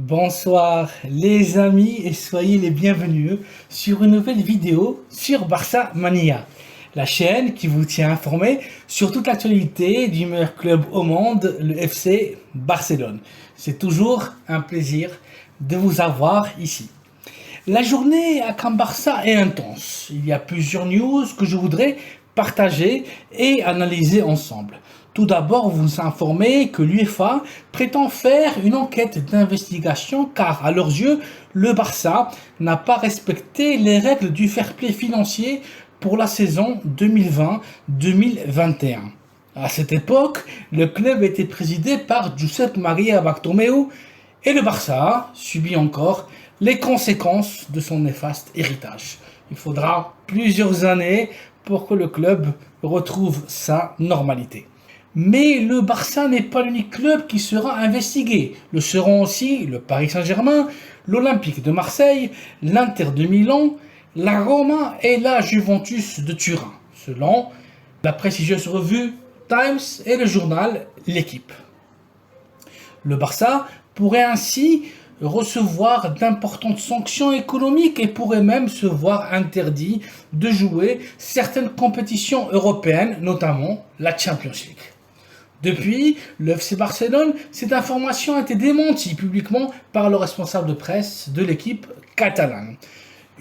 Bonsoir les amis et soyez les bienvenus sur une nouvelle vidéo sur Barça Mania, la chaîne qui vous tient informé sur toute l'actualité du meilleur club au monde, le FC Barcelone. C'est toujours un plaisir de vous avoir ici. La journée à Camp Barça est intense. Il y a plusieurs news que je voudrais partager et analyser ensemble. Tout d'abord, vous informer que l'UEFA prétend faire une enquête d'investigation car, à leurs yeux, le Barça n'a pas respecté les règles du fair play financier pour la saison 2020-2021. À cette époque, le club était présidé par Josep Maria Bartomeu et le Barça subit encore les conséquences de son néfaste héritage. Il faudra plusieurs années pour que le club retrouve sa normalité. Mais le Barça n'est pas l'unique club qui sera investigué. Le seront aussi le Paris Saint-Germain, l'Olympique de Marseille, l'Inter de Milan, la Roma et la Juventus de Turin, selon la prestigieuse revue Times et le journal L'Équipe. Le Barça pourrait ainsi recevoir d'importantes sanctions économiques et pourrait même se voir interdit de jouer certaines compétitions européennes, notamment la Champions League. Depuis, le FC Barcelone, cette information a été démentie publiquement par le responsable de presse de l'équipe catalane.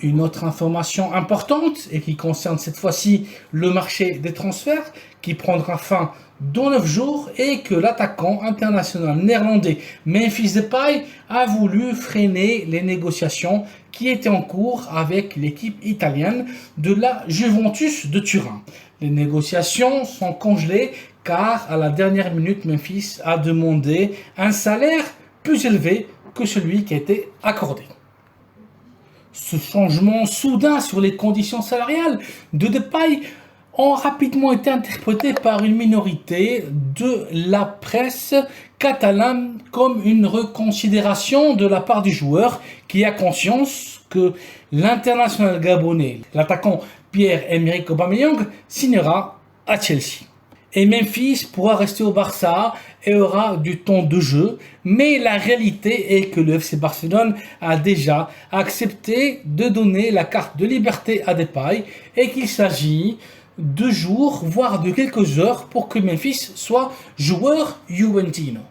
Une autre information importante et qui concerne cette fois-ci le marché des transferts qui prendra fin dans 9 jours est que l'attaquant international néerlandais Memphis Depay a voulu freiner les négociations qui étaient en cours avec l'équipe italienne de la Juventus de Turin. Les négociations sont congelées car à la dernière minute Memphis a demandé un salaire plus élevé que celui qui a été accordé. Ce changement soudain sur les conditions salariales de Depay ont rapidement été interprétés par une minorité de la presse catalane comme une reconsidération de la part du joueur qui a conscience que l'international gabonais, l'attaquant Pierre-Emerick Aubameyang, signera à Chelsea. Et Memphis pourra rester au Barça et aura du temps de jeu, mais la réalité est que le FC Barcelone a déjà accepté de donner la carte de liberté à Depay et qu'il s'agit de jours, voire de quelques heures pour que Memphis soit joueur juventino.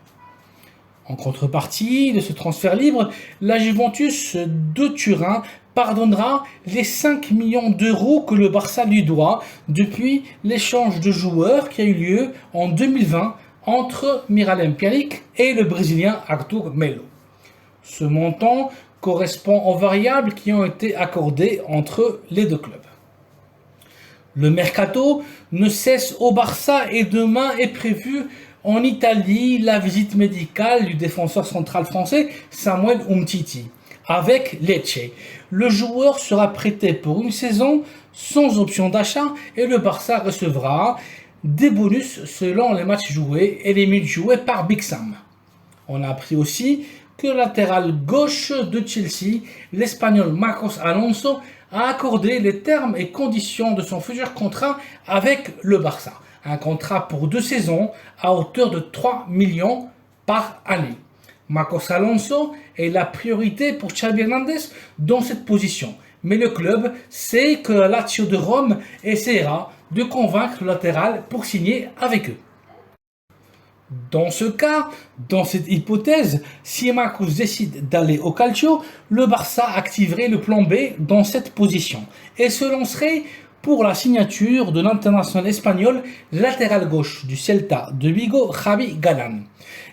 En contrepartie de ce transfert libre, la Juventus de Turin pardonnera les 5 millions d'euros que le Barça lui doit depuis l'échange de joueurs qui a eu lieu en 2020 entre Miralem Pjanic et le Brésilien Arthur Melo. Ce montant correspond aux variables qui ont été accordées entre les deux clubs. Le mercato ne cesse au Barça et demain est prévu en Italie la visite médicale du défenseur central français Samuel Umtiti avec Lecce. Le joueur sera prêté pour une saison sans option d'achat et le Barça recevra des bonus selon les matchs joués et les minutes jouées par Big Sam. On a appris aussi que le latéral gauche de Chelsea, l'Espagnol Marcos Alonso, a accordé les termes et conditions de son futur contrat avec le Barça. Un contrat pour 2 saisons à hauteur de 3 millions par année. Marcos Alonso est la priorité pour Xavi Hernandez dans cette position. Mais le club sait que la Lazio de Rome essaiera de convaincre le latéral pour signer avec eux. Dans ce cas, dans cette hypothèse, si Marcos décide d'aller au Calcio, le Barça activerait le plan B dans cette position et se lancerait pour la signature de l'international espagnol latéral gauche du Celta de Vigo, Javi Galán.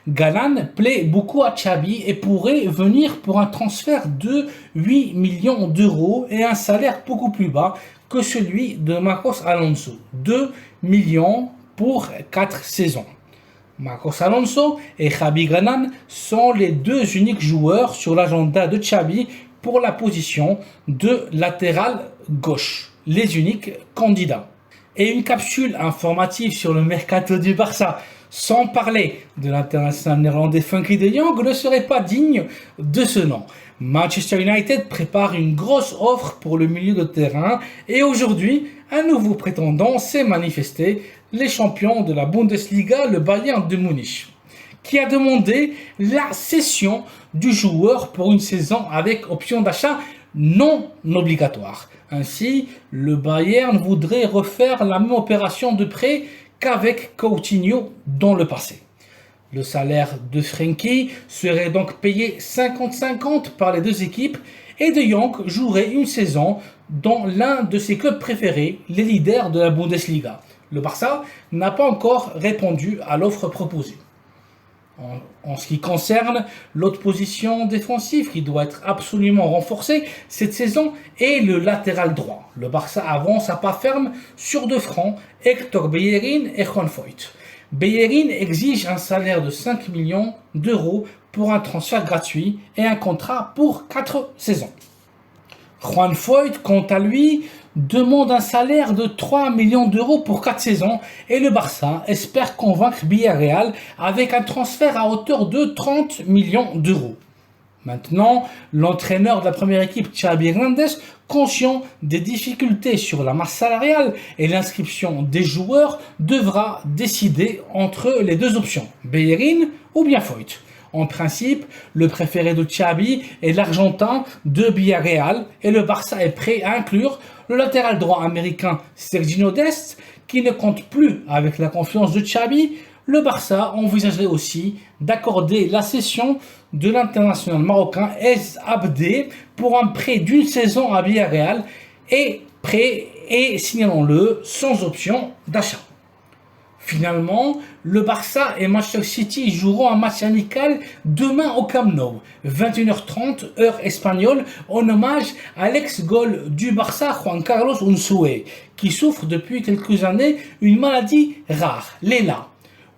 Galán plaît beaucoup à Xavi et pourrait venir pour un transfert de 8 millions d'euros et un salaire beaucoup plus bas que celui de Marcos Alonso, 2 millions pour 4 saisons. Marcos Alonso et Javi Galán sont les deux uniques joueurs sur l'agenda de Xavi pour la position de latéral gauche, les uniques candidats. Et une capsule informative sur le mercato du Barça, sans parler de l'international néerlandais Frenkie de Jong, ne serait pas digne de ce nom. Manchester United prépare une grosse offre pour le milieu de terrain et aujourd'hui, un nouveau prétendant s'est manifesté, les champions de la Bundesliga, le Bayern de Munich. qui a demandé la cession du joueur pour une saison avec option d'achat non obligatoire. Ainsi, le Bayern voudrait refaire la même opération de prêt qu'avec Coutinho dans le passé. Le salaire de Frenkie serait donc payé 50-50 par les deux équipes et De Jong jouerait une saison dans l'un de ses clubs préférés, les leaders de la Bundesliga. Le Barça n'a pas encore répondu à l'offre proposée. En ce qui concerne l'autre position défensive qui doit être absolument renforcée cette saison est le latéral droit. Le Barça avance à pas ferme sur deux fronts, Hector Bellerin et Juan Foyth. Bellerin exige un salaire de 5 millions d'euros pour un transfert gratuit et un contrat pour 4 saisons. Juan Foyth, quant à lui, demande un salaire de 3 millions d'euros pour 4 saisons et le Barça espère convaincre Villarreal avec un transfert à hauteur de 30 millions d'euros. Maintenant, l'entraîneur de la première équipe, Xavi Hernandez, conscient des difficultés sur la masse salariale et l'inscription des joueurs, devra décider entre les deux options, Bellerin ou bien Foyth. En principe, le préféré de Xavi est l'Argentin de Villarreal et le Barça est prêt à inclure le latéral droit américain Sergiño Dest, qui ne compte plus avec la confiance de Xavi. Le Barça envisagerait aussi d'accorder la cession de l'international marocain Ez Abdé pour un prêt d'une saison à Villarreal et signalons-le, sans option d'achat. Finalement, le Barça et Manchester City joueront un match amical demain au Camp Nou, 21h30 heure espagnole, en hommage à l'ex-goal du Barça Juan Carlos Unzué, qui souffre depuis quelques années une maladie rare, l'ELA.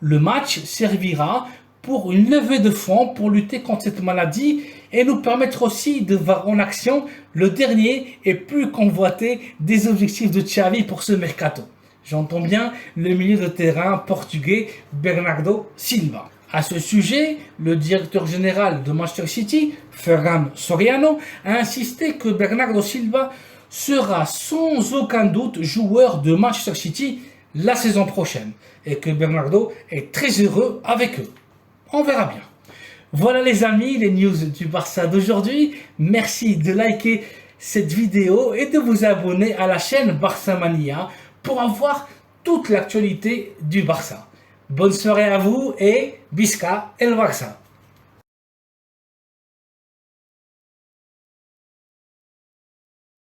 Le match servira pour une levée de fonds pour lutter contre cette maladie et nous permettre aussi de voir en action le dernier et plus convoité des objectifs de Xavi pour ce mercato. J'entends bien le milieu de terrain portugais Bernardo Silva. À ce sujet, le directeur général de Manchester City, Ferran Soriano, a insisté que Bernardo Silva sera sans aucun doute joueur de Manchester City la saison prochaine et que Bernardo est très heureux avec eux. On verra bien. Voilà les amis, les news du Barça d'aujourd'hui. Merci de liker cette vidéo et de vous abonner à la chaîne Barça Mania pour avoir toute l'actualité du Barça. Bonne soirée à vous et Visca el Barça.